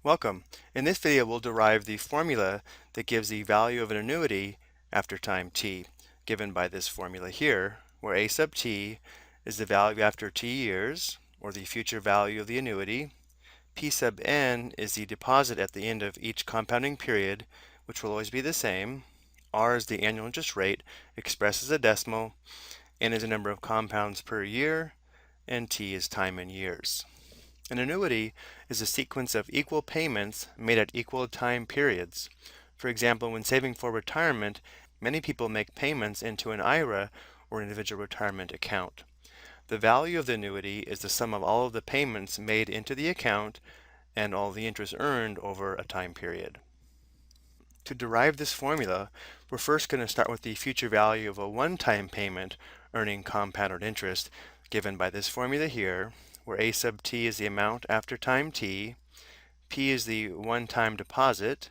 Welcome. In this video, we'll derive the formula that gives the value of an annuity after time t, given by this formula here, where a sub t is the value after t years, or the future value of the annuity. P sub n is the deposit at the end of each compounding period, which will always be the same. R is the annual interest rate expressed as a decimal. N is the number of compounds per year, and t is time in years. An annuity is a sequence of equal payments made at equal time periods. For example, when saving for retirement, many people make payments into an IRA or individual retirement account. The value of the annuity is the sum of all of the payments made into the account and all the interest earned over a time period. To derive this formula, we're first going to start with the future value of a one-time payment earning compounded interest, given by this formula here, where a sub t is the amount after time t, p is the one-time deposit,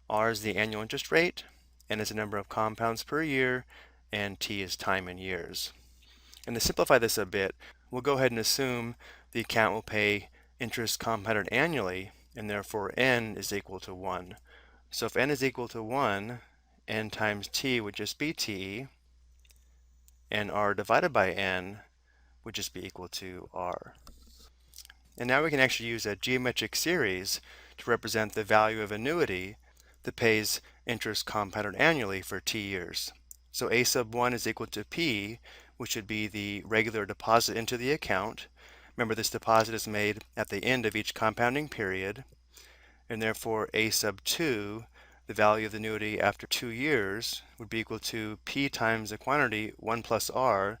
r is the annual interest rate, n is the number of compounds per year, and t is time in years. And to simplify this a bit, we'll go ahead and assume the account will pay interest compounded annually, and therefore n is equal to 1. So if n is equal to 1, n times t would just be t, and r divided by n would just be equal to r. And now we can actually use a geometric series to represent the value of annuity that pays interest compounded annually for t years. So a sub 1 is equal to p, which would be the regular deposit into the account. Remember, this deposit is made at the end of each compounding period, and therefore a sub 2, the value of the annuity after 2 years, would be equal to p times the quantity 1 plus r.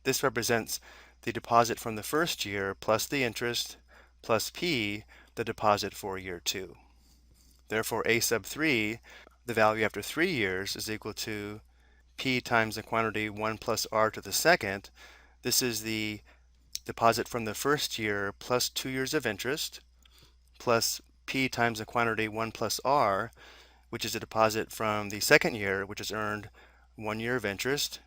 This represents the deposit from the first year plus the interest plus p, the deposit for year 2. Therefore, a sub 3, the value after 3 years, is equal to p times the quantity 1 plus r to the second. This is the deposit from the first year plus 2 years of interest, plus p times the quantity 1 plus r, which is a deposit from the second year, which has earned 1 year of interest,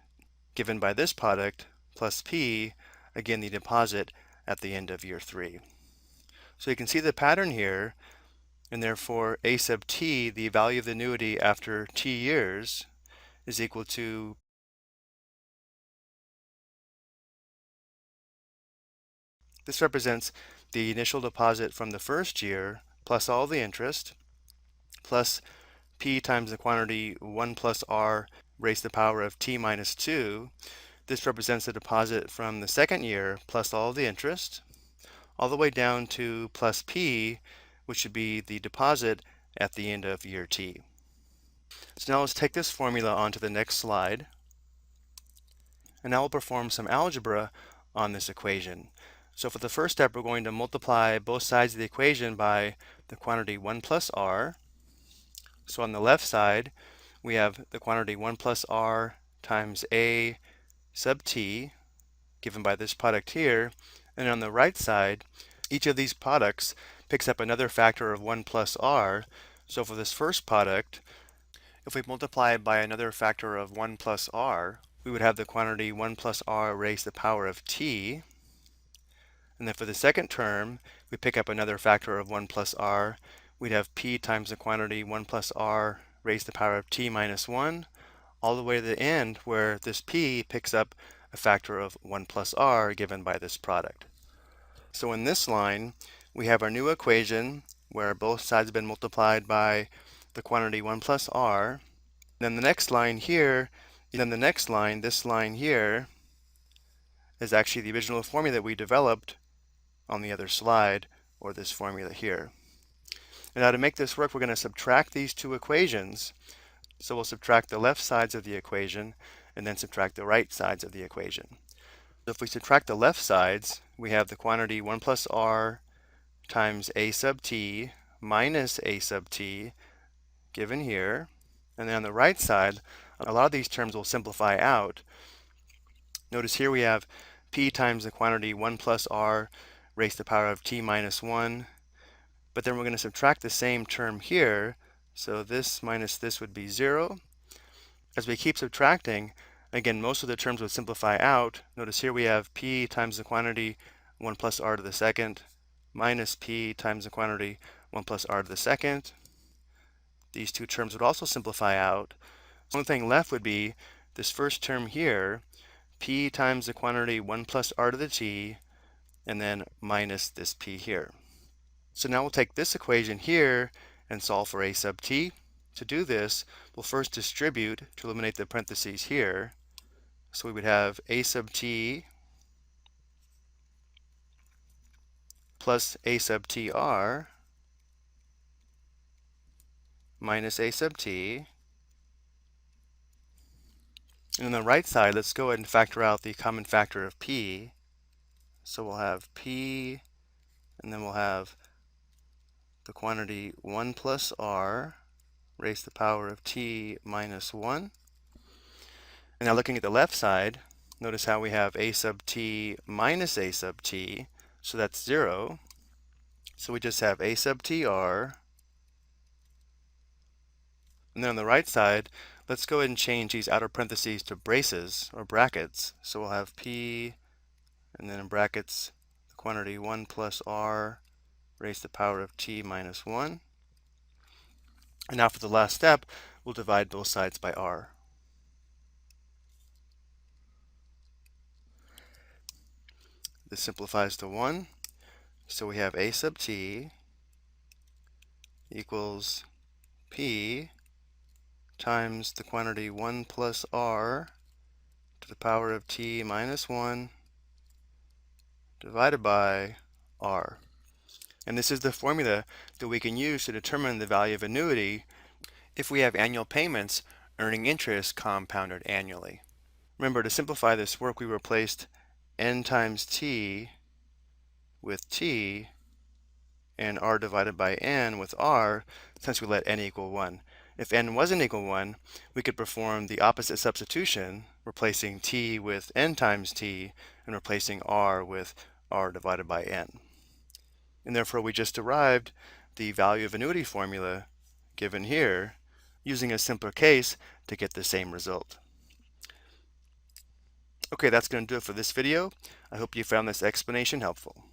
given by this product, plus p, again the deposit at the end of year 3. So you can see the pattern here, and therefore a sub t, the value of the annuity after t years, is equal to this represents the initial deposit from the first year plus all the interest, plus p times the quantity 1 plus r raised to the power of t minus 2. This represents the deposit from the second year plus all the interest, all the way down to plus p, which should be the deposit at the end of year t. So now let's take this formula onto the next slide, and now we'll perform some algebra on this equation. So for the first step, we're going to multiply both sides of the equation by the quantity 1 plus r. So on the left side, we have the quantity 1 plus r times a sub t, given by this product here. And on the right side, each of these products picks up another factor of 1 plus r. So for this first product, if we multiply it by another factor of 1 plus r, we would have the quantity 1 plus r raised to the power of t. And then for the second term, we pick up another factor of 1 plus r. We'd have p times the quantity 1 plus r raised to the power of t minus 1, all the way to the end where this p picks up a factor of 1 plus r given by this product. So in this line, we have our new equation where both sides have been multiplied by the quantity 1 plus r. Then the next line here, this line here, is actually the original formula that we developed on the other slide, or this formula here. And now to make this work, we're going to subtract these two equations. So we'll subtract the left sides of the equation and then subtract the right sides of the equation. So if we subtract the left sides, we have the quantity 1 plus r times a sub t minus a sub t, given here. And then on the right side, a lot of these terms will simplify out. Notice here we have p times the quantity 1 plus r raised to the power of t minus 1. But then we're going to subtract the same term here. So this minus this would be 0. As we keep subtracting, again, most of the terms would simplify out. Notice here we have p times the quantity 1 plus r to the second minus p times the quantity 1 plus r to the second. These two terms would also simplify out. The only thing left would be this first term here, p times the quantity 1 plus r to the t, and then minus this p here. So now we'll take this equation here and solve for a sub t. To do this, we'll first distribute to eliminate the parentheses here. So we would have a sub t plus a sub tr minus a sub t. And on the right side, let's go ahead and factor out the common factor of p. So we'll have p, and then we'll have the quantity 1 plus r raised to the power of t minus 1. And now looking at the left side, notice how we have a sub t minus a sub t, so that's 0. So we just have a sub tr. And then on the right side, let's go ahead and change these outer parentheses to braces or brackets. So we'll have p, and then in brackets, the quantity 1 plus r raised to the power of t minus 1. And now for the last step, we'll divide both sides by r. This simplifies to 1. So we have a sub t equals p times the quantity 1 plus r to the power of t minus 1 divided by r. And this is the formula that we can use to determine the value of annuity if we have annual payments earning interest compounded annually. Remember, to simplify this work, we replaced n times t with t and r divided by n with r, since we let n equal 1. If n wasn't equal 1, we could perform the opposite substitution, replacing t with n times t and replacing r with r divided by n. And therefore we just derived the value of annuity formula given here using a simpler case to get the same result. Okay, that's going to do it for this video. I hope you found this explanation helpful.